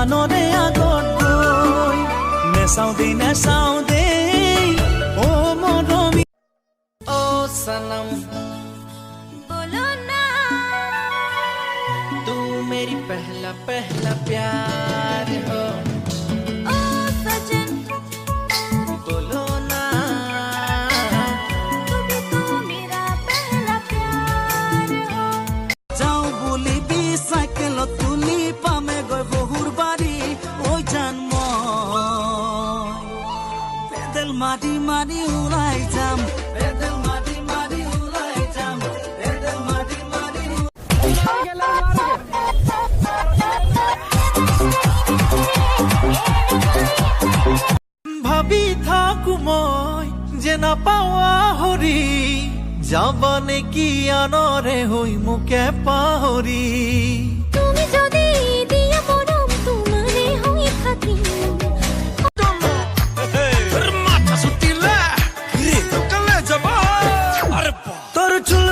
জানৰে আগত গৈ নেচাও দেই অ মৰমী অ সনম बोलो ना तू मेरी पहला प्यार हो ओ सजन बोलो ना तू भी तो मेरा पहला प्यार हो যাও বলিবি চাইকেল তুলি পামে গৈ বহুৰ বাৰী ঐ জান মই পেডেল মাৰি মাৰি ওলাই যাম পেডেল মাৰি মাৰি ওলাই যাম পেডেল মাৰি মাৰি ভাবি থাকো মই যে নাপাৱা হৰি যাব নেকি আনৰে হৈ মোকে পাহৰি তুমি যদি দিয়া মরম তোমারে হই থাকি তোর চুল